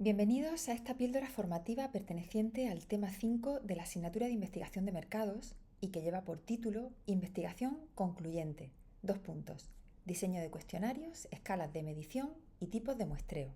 Bienvenidos a esta píldora formativa perteneciente al tema 5 de la asignatura de Investigación de Mercados y que lleva por título Investigación concluyente. Diseño de cuestionarios, escalas de medición y tipos de muestreo.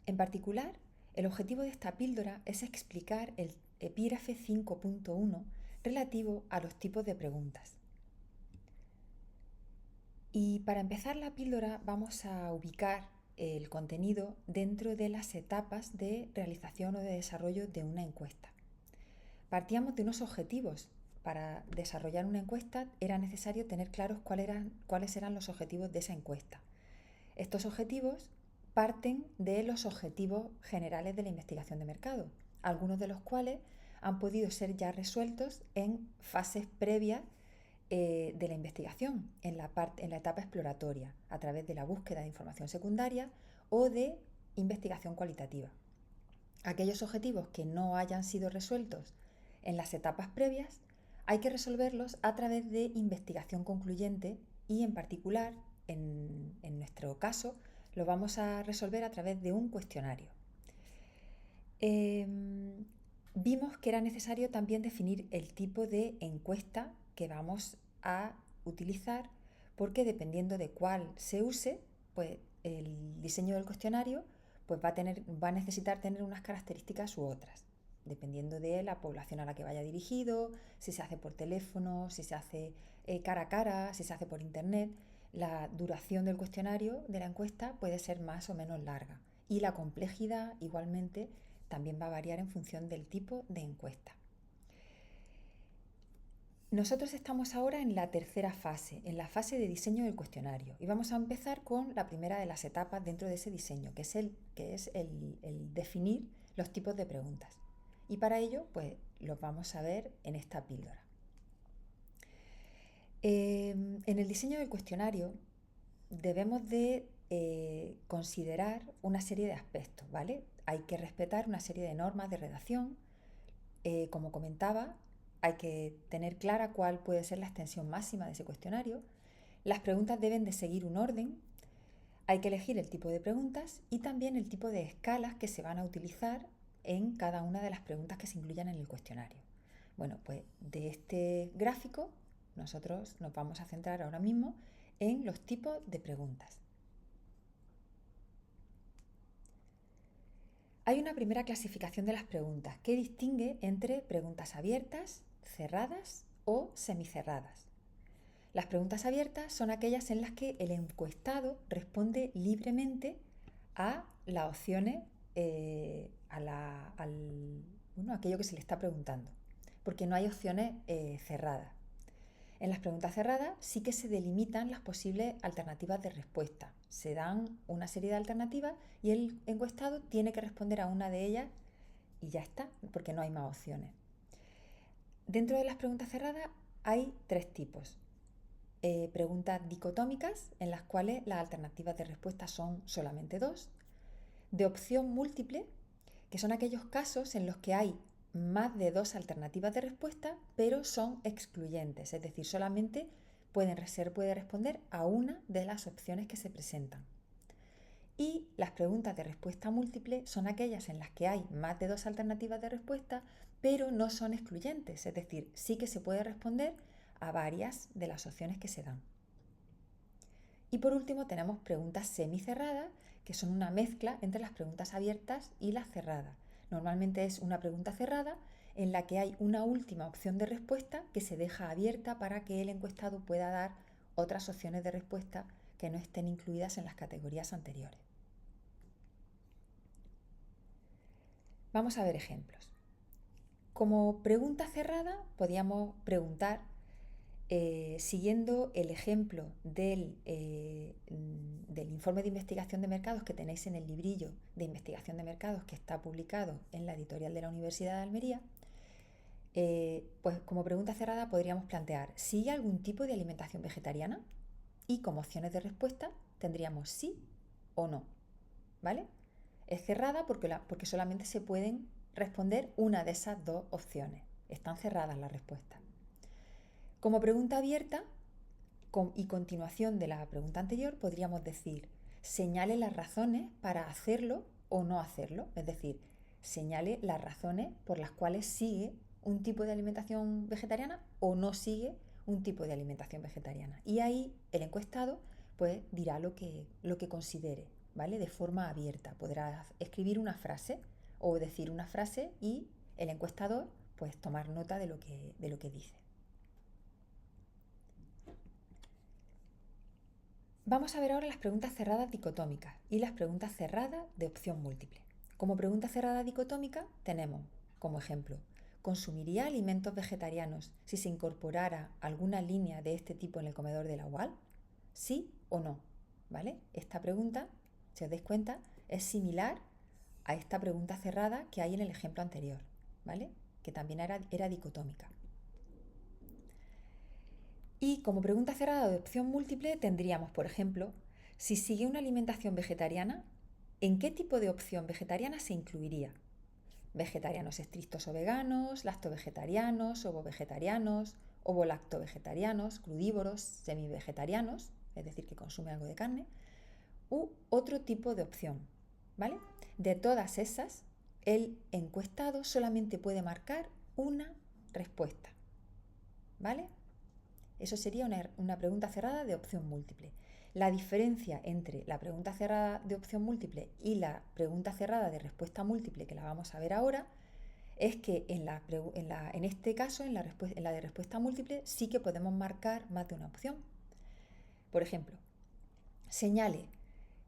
En particular, el objetivo de esta píldora es explicar el epígrafe 5.1 relativo a los tipos de preguntas. Y para empezar la píldora vamos a ubicar el contenido dentro de las etapas de realización o de desarrollo de una encuesta. Partíamos de unos objetivos. Para desarrollar una encuesta era necesario tener claros cuáles eran los objetivos de esa encuesta. Estos objetivos parten de los objetivos generales de la investigación de mercado, algunos de los cuales han podido ser ya resueltos en fases previas de la investigación, en la etapa exploratoria, a través de la búsqueda de información secundaria o de investigación cualitativa. Aquellos objetivos que no hayan sido resueltos en las etapas previas hay que resolverlos a través de investigación concluyente y en particular, en nuestro caso, lo vamos a resolver a través de un cuestionario. Vimos que era necesario también definir el tipo de encuesta que vamos a utilizar porque dependiendo de cuál se use, pues el diseño del cuestionario pues va a necesitar tener unas características u otras, dependiendo de la población a la que vaya dirigido, si se hace por teléfono, si se hace cara a cara, si se hace por internet. La duración del cuestionario, de la encuesta, puede ser más o menos larga y la complejidad igualmente también va a variar en función del tipo de encuesta. Nosotros estamos ahora en la tercera fase, en la fase de diseño del cuestionario, y vamos a empezar con la primera de las etapas dentro de ese diseño, que es el definir los tipos de preguntas. Y para ello, pues los vamos a ver en esta píldora. En el diseño del cuestionario debemos de considerar una serie de aspectos, ¿vale? Hay que respetar una serie de normas de redacción. Como comentaba, hay que tener clara cuál puede ser la extensión máxima de ese cuestionario. Las preguntas deben de seguir un orden. Hay que elegir el tipo de preguntas y también el tipo de escalas que se van a utilizar en cada una de las preguntas que se incluyan en el cuestionario. Bueno, pues de este gráfico nosotros nos vamos a centrar ahora mismo en los tipos de preguntas. Hay una primera clasificación de las preguntas que distingue entre preguntas abiertas, cerradas o semicerradas. Las preguntas abiertas son aquellas en las que el encuestado responde libremente a las opciones, aquello que se le está preguntando, porque no hay opciones cerradas. En las preguntas cerradas sí que se delimitan las posibles alternativas de respuesta. Se dan una serie de alternativas y el encuestado tiene que responder a una de ellas y ya está, porque no hay más opciones. Dentro de las preguntas cerradas hay tres tipos. Preguntas dicotómicas, en las cuales las alternativas de respuesta son solamente dos. De opción múltiple, que son aquellos casos en los que hay más de dos alternativas de respuesta, pero son excluyentes, es decir, solamente puede responder a una de las opciones que se presentan. Y las preguntas de respuesta múltiple son aquellas en las que hay más de dos alternativas de respuesta, pero no son excluyentes, es decir, sí que se puede responder a varias de las opciones que se dan. Y por último tenemos preguntas semicerradas, que son una mezcla entre las preguntas abiertas y las cerradas. Normalmente es una pregunta cerrada en la que hay una última opción de respuesta que se deja abierta para que el encuestado pueda dar otras opciones de respuesta que no estén incluidas en las categorías anteriores. Vamos a ver ejemplos. Como pregunta cerrada podríamos preguntar, siguiendo el ejemplo del informe de investigación de mercados que tenéis en el librillo de investigación de mercados que está publicado en la editorial de la Universidad de Almería, pues como pregunta cerrada podríamos plantear: ¿sigue algún tipo de alimentación vegetariana? Y como opciones de respuesta tendríamos sí o no, ¿vale? Es cerrada porque solamente se pueden responder una de esas dos opciones. Están cerradas las respuestas. Como pregunta abierta y continuación de la pregunta anterior, podríamos decir: señale las razones para hacerlo o no hacerlo, es decir, señale las razones por las cuales sigue un tipo de alimentación vegetariana o no sigue un tipo de alimentación vegetariana. Y ahí el encuestado pues dirá lo que considere, ¿vale? De forma abierta. Podrá escribir una frase o decir una frase y el encuestador pues tomar nota de lo que dice. Vamos a ver ahora las preguntas cerradas dicotómicas y las preguntas cerradas de opción múltiple. Como pregunta cerrada dicotómica tenemos como ejemplo: ¿consumiría alimentos vegetarianos si se incorporara alguna línea de este tipo en el comedor de la UAL? ¿Sí o no? ¿Vale? Esta pregunta, si os dais cuenta, es similar a esta pregunta cerrada que hay en el ejemplo anterior, ¿vale? Que también era dicotómica. Y como pregunta cerrada de opción múltiple tendríamos, por ejemplo, si sigue una alimentación vegetariana, ¿en qué tipo de opción vegetariana se incluiría? ¿Vegetarianos estrictos o veganos, lactovegetarianos, ovovegetarianos, ovolactovegetarianos, crudívoros, semivegetarianos, es decir, que consumen algo de carne, u otro tipo de opción, ¿vale? De todas esas, el encuestado solamente puede marcar una respuesta, ¿vale? Eso sería una pregunta cerrada de opción múltiple. La diferencia entre la pregunta cerrada de opción múltiple y la pregunta cerrada de respuesta múltiple, que la vamos a ver ahora, es que en este caso, en la de respuesta múltiple, sí que podemos marcar más de una opción. Por ejemplo, señale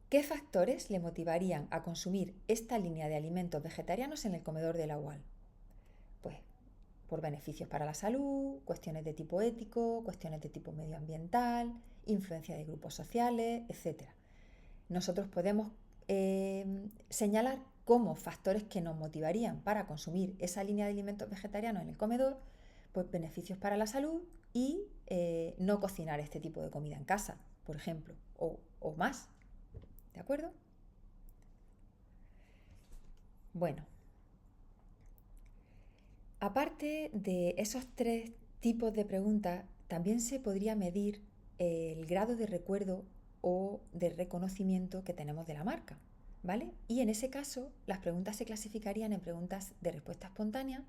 qué factores le motivarían a consumir esta línea de alimentos vegetarianos en el comedor de la UAL. Pues por beneficios para la salud, cuestiones de tipo ético, cuestiones de tipo medioambiental, influencia de grupos sociales, etc. Nosotros podemos señalar como factores que nos motivarían para consumir esa línea de alimentos vegetarianos en el comedor, pues beneficios para la salud y no cocinar este tipo de comida en casa, por ejemplo, o más. ¿De acuerdo? Bueno, aparte de esos tres tipos de preguntas, también se podría medir el grado de recuerdo o de reconocimiento que tenemos de la marca, ¿vale? Y en ese caso, las preguntas se clasificarían en preguntas de respuesta espontánea,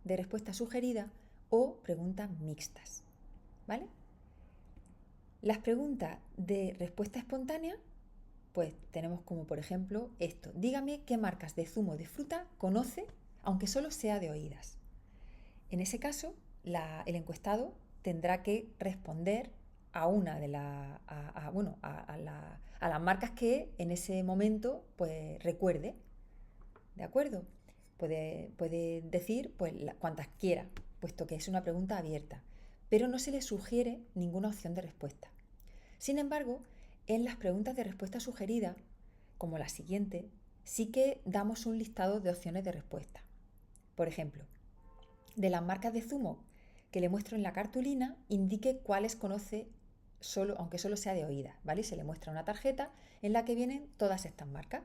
de respuesta sugerida o preguntas mixtas, ¿vale? Las preguntas de respuesta espontánea, pues tenemos como por ejemplo esto: dígame qué marcas de zumo de fruta conoce, aunque solo sea de oídas. En ese caso, el encuestado tendrá que responder a una de a las marcas que en ese momento pues recuerde, ¿de acuerdo? Puede decir pues cuantas quiera, puesto que es una pregunta abierta, pero no se le sugiere ninguna opción de respuesta. Sin embargo, en las preguntas de respuesta sugerida, como la siguiente, sí que damos un listado de opciones de respuesta. Por ejemplo, de las marcas de zumo que le muestro en la cartulina, indique cuáles conoce aunque solo sea de oídas, ¿vale? Se le muestra una tarjeta en la que vienen todas estas marcas: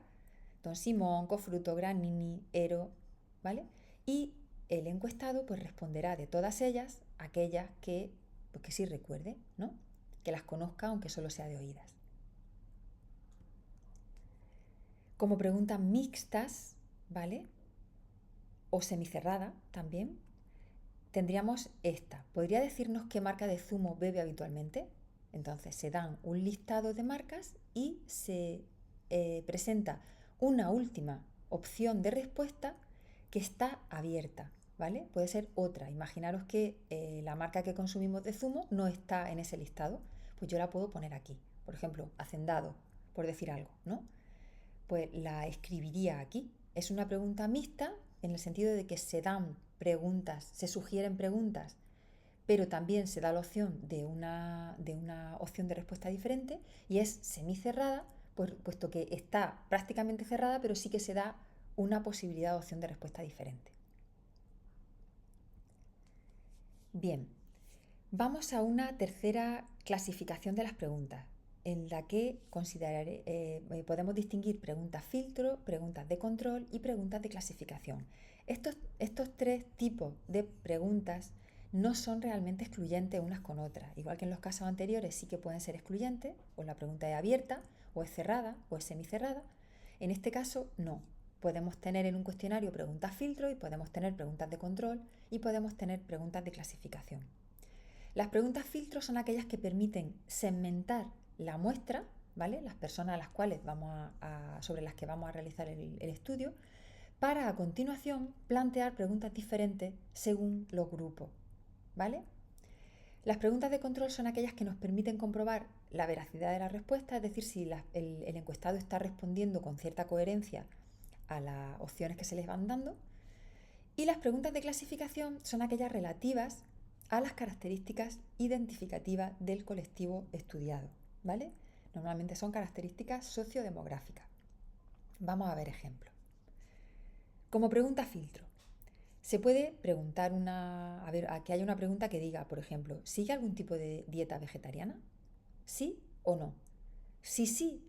Don Simón, Cofruto, Granini, Ero, ¿vale? Y el encuestado pues responderá de todas ellas aquellas que sí recuerde, ¿no? Que las conozca aunque solo sea de oídas. Como preguntas mixtas, ¿vale? O semicerrada también, tendríamos esta: ¿podría decirnos qué marca de zumo bebe habitualmente? Entonces se dan un listado de marcas y se presenta una última opción de respuesta que está abierta, ¿vale? Puede ser otra. Imaginaros que la marca que consumimos de zumo no está en ese listado, pues yo la puedo poner aquí. Por ejemplo, Hacendado, por decir algo, ¿no? Pues la escribiría aquí. Es una pregunta mixta en el sentido de que se dan preguntas, se sugieren preguntas, pero también se da la opción de una opción de respuesta diferente, y es semicerrada, puesto que está prácticamente cerrada, pero sí que se da una posibilidad de opción de respuesta diferente. Bien, vamos a una tercera clasificación de las preguntas, en la que podemos distinguir preguntas filtro, preguntas de control y preguntas de clasificación. Estos tres tipos de preguntas no son realmente excluyentes unas con otras. Igual que en los casos anteriores sí que pueden ser excluyentes, o la pregunta es abierta, o es cerrada, o es semicerrada. En este caso no. podemos tener en un cuestionario preguntas filtro y podemos tener preguntas de control y podemos tener preguntas de clasificación. Las preguntas filtro son aquellas que permiten segmentar la muestra, ¿vale? Las personas a las cuales sobre las que vamos a realizar el estudio, para a continuación plantear preguntas diferentes según los grupos, ¿vale? Las preguntas de control son aquellas que nos permiten comprobar la veracidad de la respuesta, es decir, si el encuestado está respondiendo con cierta coherencia a las opciones que se les van dando. Y las preguntas de clasificación son aquellas relativas a las características identificativas del colectivo estudiado, ¿vale? Normalmente son características sociodemográficas. Vamos a ver ejemplos. Como pregunta filtro, se puede preguntar aquí hay una pregunta que diga, por ejemplo, ¿sigue algún tipo de dieta vegetariana? ¿Sí o no? Si sí,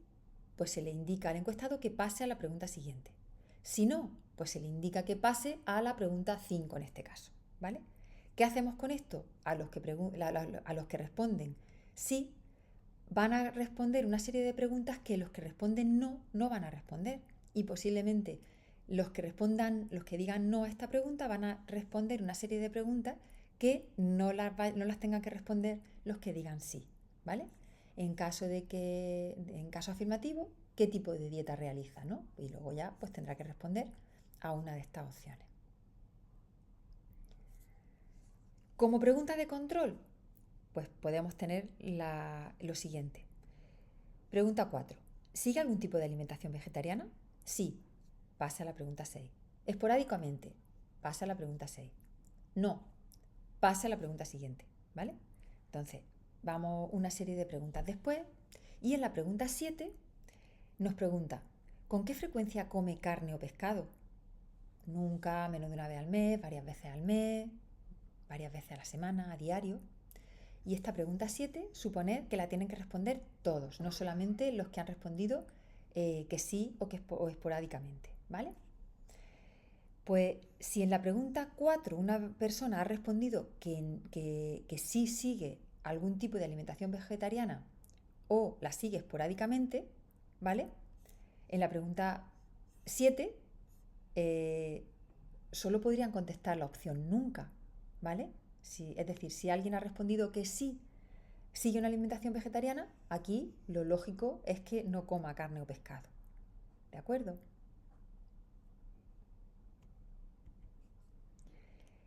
pues se le indica al encuestado que pase a la pregunta siguiente. Si no, pues se le indica que pase a la pregunta 5 en este caso, ¿vale? ¿Qué hacemos con esto? A los que responden sí, van a responder una serie de preguntas que los que responden no, no van a responder. Y posiblemente los que digan no a esta pregunta van a responder una serie de preguntas que no las tengan que responder los que digan sí, ¿vale? En caso afirmativo, ¿qué tipo de dieta realiza, ¿no? Y luego ya pues tendrá que responder a una de estas opciones. Como pregunta de control, pues podemos tener lo siguiente. Pregunta 4. ¿Sigue algún tipo de alimentación vegetariana? Sí. Pasa a la pregunta 6. Esporádicamente. Pasa a la pregunta 6. No. Pasa a la pregunta siguiente, ¿vale? Entonces, vamos una serie de preguntas después y en la pregunta 7 nos pregunta ¿con qué frecuencia come carne o pescado? Nunca, menos de una vez al mes, varias veces al mes, varias veces a la semana, a diario. Y esta pregunta 7 supone que la tienen que responder todos, no solamente los que han respondido que sí o esporádicamente, ¿vale? Pues si en la pregunta 4 una persona ha respondido que sí sigue algún tipo de alimentación vegetariana o la sigue esporádicamente, ¿vale? En la pregunta 7 solo podrían contestar la opción nunca, ¿vale? Es decir, si alguien ha respondido que sí sigue una alimentación vegetariana, aquí lo lógico es que no coma carne o pescado. ¿De acuerdo?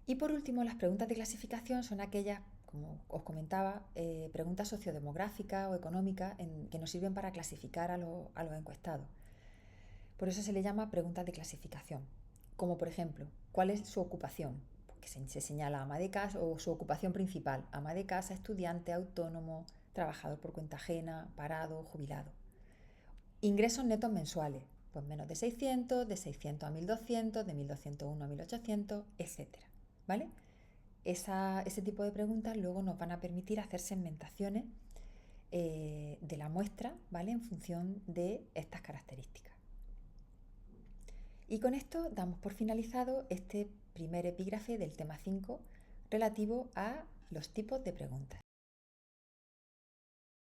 Y por último, las preguntas de clasificación son aquellas, como os comentaba, preguntas sociodemográficas o económicas que nos sirven para clasificar a los encuestados. Por eso se le llama preguntas de clasificación. Como por ejemplo, ¿cuál es su ocupación? Porque se señala ama de casa o su ocupación principal, ama de casa, estudiante, autónomo, trabajador por cuenta ajena, parado, jubilado. Ingresos netos mensuales, pues menos de 600 a 1200, de 1201 a 1800, etc. ¿Vale? Ese tipo de preguntas luego nos van a permitir hacer segmentaciones de la muestra, ¿vale? En función de estas características. Y con esto damos por finalizado este primer epígrafe del tema 5 relativo a los tipos de preguntas.